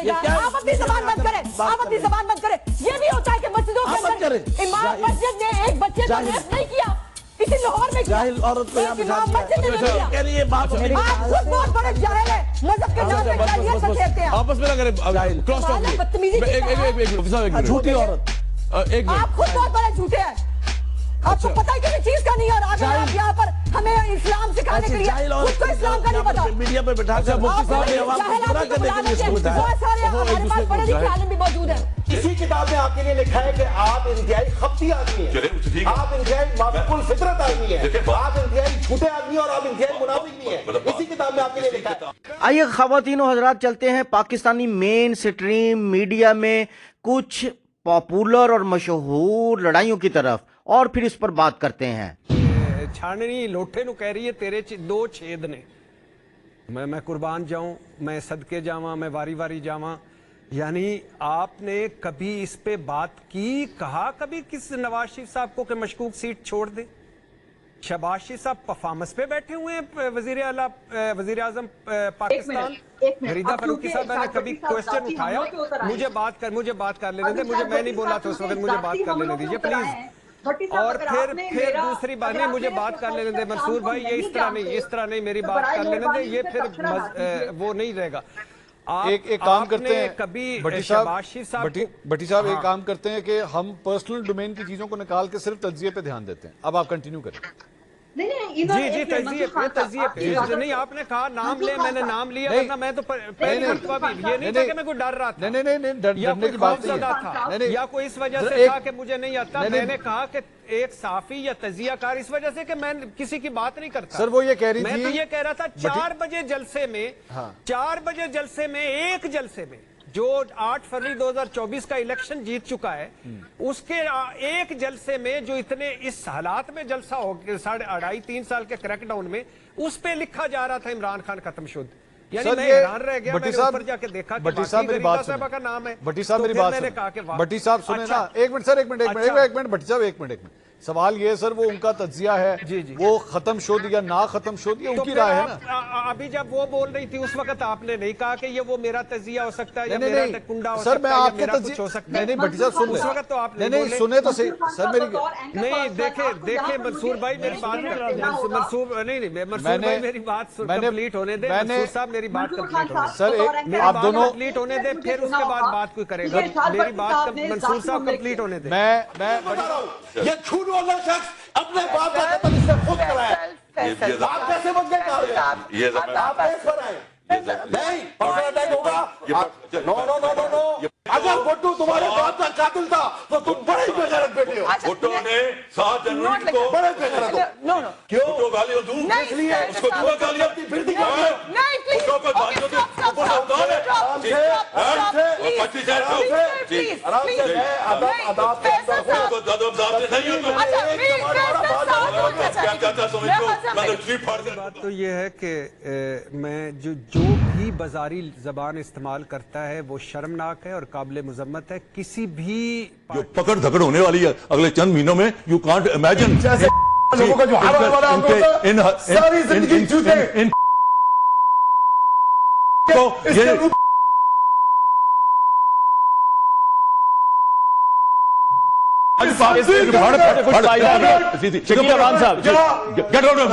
आप अपनी जबान बंद करें, आप अपनी जबान बंद करें। ये भी होता है कि मस्जिदों के अंदर इमाम मस्जिद ने एक बच्चे को रेप नहीं किया, इसी लाहौर में जाहिल औरत को यहाँ बिठा दिया। आप खुद बहुत बड़े जाहिल है, मजहब के नाम पे गालियां देते हैं। आपस में ना करें, क्रॉस टॉक। झूठी औरत, आप खुद बहुत बड़े झूठे हैं, आपको पता है किसी चीज का नहीं है। और आगे आप यहाँ पर हमें इस्लाम सिखाने के लिए खुद को इस्लाम का नहीं पता। मीडिया पे बैठा कर बहुत सारे हमारे पास पढ़े लिखे आलिम भी मौजूद है। इसी किताब में आपके लिए लिखा है कि आप इंतहाई खपती आदमी हैं, आप इंतहाई माकूल फितरत आदमी हैं, आप इंतहाई झूठे आदमी और आप इंतहाई मुनाफिक भी हैं। इसी किताब में आपके लिए लिखा है। आइए ख़वातीनो हज़रात, चलते हैं पाकिस्तानी मेन स्ट्रीम मीडिया में कुछ पॉपुलर और मशहूर लड़ाइयों की तरफ, और फिर इस पर बात करते हैं। छाननी लोठे नु कह रही है तेरे दो छेद ने, मैं कुर्बान जाऊं, मैं सदके जावा, मैं वारी वारी जावा। यानी आपने कभी इस पे बात की, कहा कभी किस नवाज शरीफ साहब को कि मशकूक सीट छोड़ दे? शहबाज शरीफ साहब परफॉर्मेंस पे बैठे हुए हैं, वजीर आजम पाकिस्तान फरीदा फारूकी साहब, मैंने कभी क्वेश्चन उठाया? मुझे बात कर लेने दे, मैं नहीं बोला था उस वक्त, मुझे बात कर लेने दीजिए प्लीज। और फिर दूसरी बात, नहीं मुझे बात कर लेने दे मंसूर भाई, ये इस तरह नहीं मेरी बात कर लेने दे, ये फिर वो नहीं रहेगा। एक काम करते हैं कभी भट्टी साहब एक काम करते हैं कि हम पर्सनल डोमेन की चीजों को निकाल के सिर्फ तज्जिए पे ध्यान देते हैं। अब आप कंटिन्यू करें। जी तज्जिए पे नहीं, आपने कहा नाम ले, मैंने नाम लिया, वरना मैं तो पहली मर्तबा भी ये नहीं था कि मैं कोई डर रहा था, नहीं डरने की बात नहीं था, या कोई इस वजह से था कि मुझे नहीं आता। मैंने कहा कि एक साफी या तजियाकार इस वजह से कि मैं किसी की बात नहीं करता। सर वो ये कह रही थी, मैं तो ये कह रहा था 4 बजे जलसे में, 4 बजे जलसे में, एक जलसे में जो 8 फरवरी 2024 का इलेक्शन जीत चुका है, उसके एक जलसे में जो इतने इस हालात में जलसा हो, 2.5-3 साल के क्रैकडाउन में, उस पे लिखा जा रहा था इमरान खान खत्म शुद्ध। यानी मैं हैरान रह गया, मैंने ऊपर जाके देखा कि भट्टी साहब मेरी बात सुने, का नाम है। भट्टी साहब मेरी बात सुने, भट्टी साहब सुने ना, एक मिनट सर, एक मिनट भट्टी साहब, एक मिनट। सवाल ये सर, वो उनका तज्जिया है, वो खत्म शोध या ना खत्म शोध, ये उनकी राय है ना। अभी जब वो बोल रही थी उस वक्त आपने नहीं कहा कि ये वो मेरा तजिया हो सकता है या मेरा कुंडा हो सकता है, सर मैं आपके कुछ हो सकता है। नहीं भट्टी साहब सुन ले, उस वक्त तो आपने नहीं सुने तो सही सर मेरी नहीं, देखे मंसूर भाई मेरी बात, मंसूर भाई मेरी बात कंप्लीट होने दे, मंसूर साहब मेरी बात कंप्लीट होने दे सर, आप दोनों कंप्लीट होने दे, फिर उसके बाद बात कोई करेगा। मेरी बात मंसूर साहब कंप्लीट होने दे। मैं ये झूठ वाला शख्स अपने बाप का कत्ल इसने खुद कराया। आप कैसे बन गए काबिल? ये आप केस बनाए नहीं, पर्सनल अटैक होगा। नो अगर भुट्टो तुम्हारे बाप का कातिल था तो तुम बड़े बेगैरत बेटे हो। भुट्टो ने 7 जनवरी को बड़े बेगैरत हो। क्यों भुट्टो गालियां दूं, इसलिए उसको दूंगा गालियां, फिर दी नहीं प्लीज, भुट्टो को बांधो तो ऊपर से उतार है और 25 बात तो ये है कि मैं जो भी बाजारी जबान इस्तेमाल करता है वो शर्मनाक है और काबिल मुजम्मत है। किसी भी जो पकड़ धकड़ होने वाली है अगले चंद महीनों में, यू कांट इमेजिन लोगों का जो हाल वाला सारी जिंदगी झूठे तो ये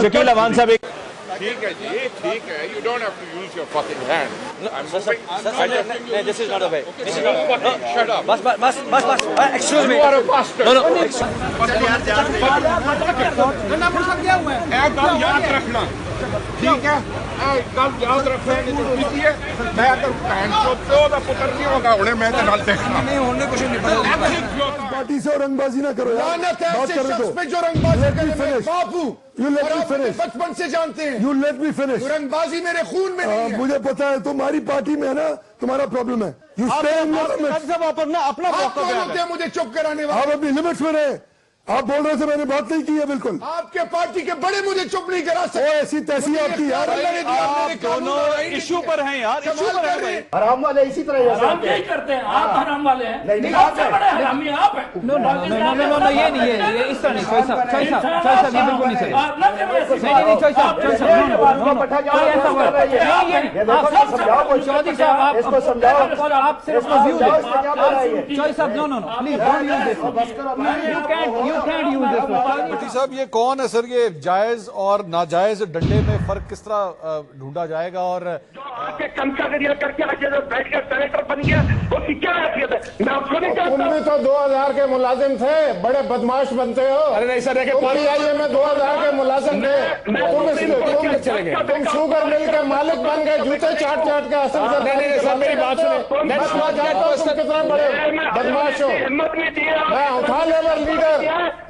शकील अवान साहब ठीक है जी, ठीक है। You don't have to use your fucking hand. This is not a way. This is not. Shut up. बस. Excuse me. You are a bastard. No. एक गल याद रखना, ठीक है? एक गल याद रखना, नहीं तो पीती है। मैं अगर बहन को प्यो दा पुत्र नहीं होगा, उन्हें मैं तो गल देखना नहीं होने कुछ नहीं पता। पार्टी से रंगबाजी ना करो यार, बात करो तो पे जो रंगबाजी करे बापू, यू लेट मी फिनिश, बचपन से जानते हैं। You let me finish. रंगबाजी मेरे खून में नहीं है। मुझे पता है तुम्हारी पार्टी में है ना, तुम्हारा प्रॉब्लम है। You stay in your limits. आप कौन होते हैं मुझे चुप कराने वाले? आप अपनी लिमिट्स में रहे। आप बोल रहे थे, मैंने बात नहीं की है बिल्कुल। आपके पार्टी के बड़े मुझे चुप नहीं करा सकते। ऐसी तैसी आपकी यार। आप दोनों इशू पर हैं यार, इशू पर है भाई। हराम वाले इसी तरह हराम नहीं करते हैं, आप हराम वाले हैं। नहीं, आपसे बड़े हरामी आप हैं। नो, ये नहीं है, ये इस तरह नहीं। चॉइस साहब, ये बिल्कुल नहीं सही। नहीं, चॉइस साहब, चौधरी साहब, आप इसको समझाओ और आप सिर्फ चॉइस साहब, no, please don't use this. You can't use this one. Bhatti साहब, ये कौन है सर? ये जायज और नाजायज डंडे में फर्क किस तरह ढूंढा जाएगा? और आके कंसागरिया करके आज बैठ कर सेनेटर बन गया, उसकी क्या हैसियत है? मैं उसको नहीं जानता। तुम भी तो 2000 के मुलाजिम थे, बड़े बदमाश बनते हो। अरे नहीं सर, PIA में 2000 के मुलाजिम थे। तुम शुगर मिल के मालिक बन गए, जूते चाट के असल सर मेरी बात सुने। कितना बड़े बदमाश हो। मैं उठा लेबर लीडर,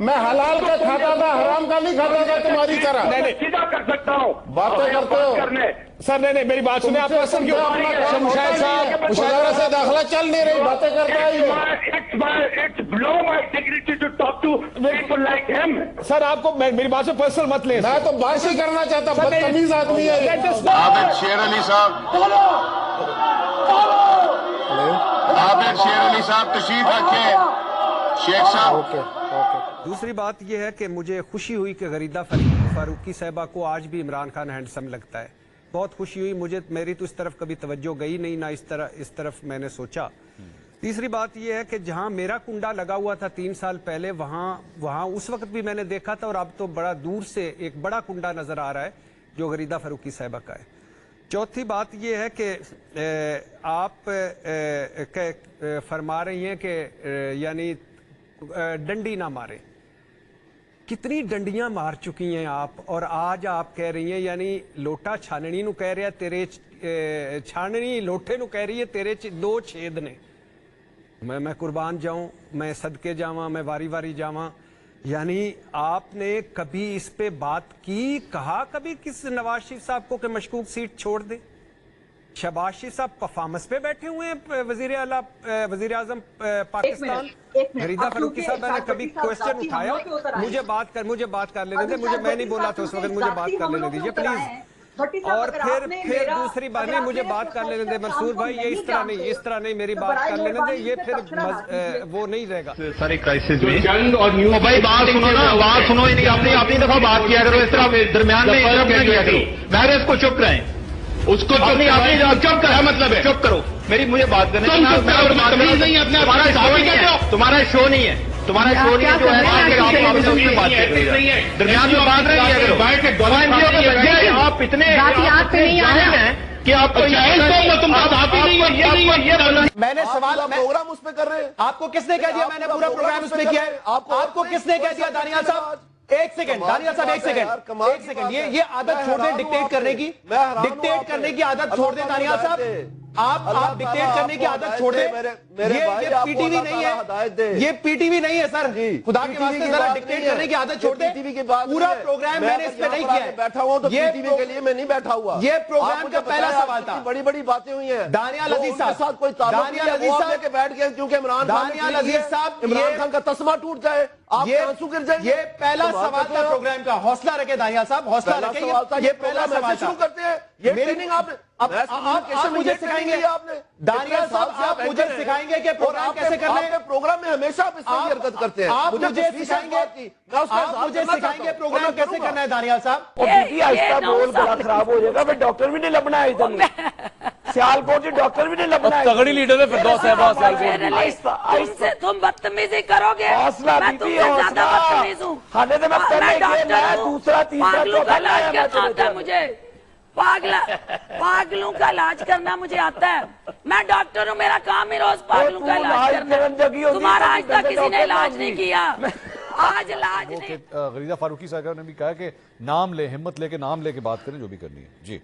मैं हलाल का खाता था, हराम का नहीं खाता था तुम्हारी तरह। सीधा कर सकता हूँ, बातें करते हो सर। नहीं, मेरी बात सुने। आप पसंद क्यों? मुशाहिद साहब, मुशाहिदा से दाखिला चल नहीं रही, बातें करता है। It's below my dignity to talk to people like him. Sir आपको मेरी बात से पर्सनल मत ले। मैं तो बात ही करना चाहता, बदतमीज आदमी है। आबिद शेर अली साहब, आबिद शेर अली साहब तशरीफ रखें। शेख साहब, दूसरी बात यह है कि मुझे खुशी हुई कि गरीदा फारूकी साहबा को आज भी इमरान खान हैंडसम लगता है। बहुत खुशी हुई मुझे। मेरी तो इस तरफ कभी तवज्जो गई नहीं, ना इस तरफ मैंने सोचा। तीसरी बात यह है कि जहां मेरा कुंडा लगा हुआ था 3 साल पहले, वहां उस वक्त भी मैंने देखा था, और अब तो बड़ा दूर से एक बड़ा कुंडा नजर आ रहा है जो गरीदा फारूकी साहबा का है। चौथी बात यह है कि आप फरमा रही हैं कि यानी डंडी ना मारे। कितनी डंडियां मार चुकी हैं आप, और आज आप कह रही हैं, यानी लोटा छाननी नू कह रहा है तेरे छाननी लोटे नू कह रही है तेरे 2 छेद ने। मैं कुर्बान जाऊं, मैं सदके जावा, मैं वारी वारी जावा। यानी आपने कभी इस पे बात की, कहा कभी किस नवाज शरीफ साहब को कि मशकूक सीट छोड़ दे? शहबाज शरीफ साहब परफॉर्मेंस पे बैठे हुए हैं, वजीर आजम पाकिस्तान। गरीदा फारूकी साहब, मैंने कभी क्वेश्चन उठाया? मुझे बात कर लेने दे। मैं नहीं बोला था उस वक्त, मुझे बात कर लेने दीजिए प्लीज। और फिर दूसरी बात नहीं, मुझे बात कर लेने दे मंसूर भाई। ये इस तरह नहीं मेरी बात कर लेने दे, ये फिर वो नहीं रहेगा। सारे क्राइसिस में जंग और न्यू भाई बात सुनो ना, बात सुनो। अपनी दफा बात किया करो, इस तरह दरमियान में किया करो। मैं इसको चुप कराएं, उसको अपनी चुप करा मतलब है, चुप करो। मुझे बात करने तुम्हारा शो नहीं है, तुम्हारा शो नहीं है जो है बात है दरमियान में बात रही है। आप इतने हैं कि आपको मैंने सवाल प्रोग्राम उस पे कर रहे हैं। आपको किसने कह दिया मैंने पूरा प्रोग्राम उस पे किया है? आपको किसने कह दिया? दानियाल साहब एक सेकंड, दानियाल साहब एक सेकंड। ये आदत छोड़ दें डिक्टेट करने की, आदत छोड़ दें दानियाल साहब। आप डिक्टेट करने की आदत छोड़ दें। ये पीटीवी नहीं है, ये पीटीवी नहीं है सर। खुदा के वास्ते जरा डिक्टेट करने की आदत छोड़ दें। पूरा प्रोग्राम मैंने इस पे नहीं किया है। बैठा हुआ तो पीटीवी के लिए मैं नहीं बैठा हुआ। ये प्रोग्राम का पहला सवाल था। बड़ी बड़ी बातें हुई हैं। दानियाल अजीज साहब कोई लेके बैठ गए क्योंकि इमरान खान का तस्मा टूट जाए, आपके आंसू गिर जाए। ये पहला सवाल था प्रोग्राम का। हौसला रखे दानियाल साहब, हौसला रखे। ये पहला सवाल शुरू करते हैं। ये ट्रेनिंग आपने आप मुझे सिखाएंगे? आपने दानियाल साहब आप मुझे सिखाएंगे कि प्रोग्राम कैसे करना है? प्रोग्राम में हमेशा आप इस तरह की हरकत करते हैं। आप मुझे सिखाएंगे प्रोग्राम कैसे करना है दानियाल साहब? बोल बड़ा खराब हो जाएगा, डॉक्टर भी नहीं लबना है इधर। सियालकोट से डॉक्टर भी नहीं लबना है। तगड़ी लीडर है फिरदौस साहब। तुम बदतमीजी करोगे, मैं तुमसे ज्यादा बदतमीज हूँ। दूसरा तीसरा मुझे पागलों का इलाज करना मुझे आता है। मैं डॉक्टर हूँ, मेरा काम ही रोज पागलों का इलाज करना। तुम्हारा आज तक किसी ने इलाज नहीं किया। आज इलाज नहीं। गरीदा फारूकी साहब ने भी कहा कि नाम ले, हिम्मत लेके नाम लेके बात करें जो भी करनी है। जी।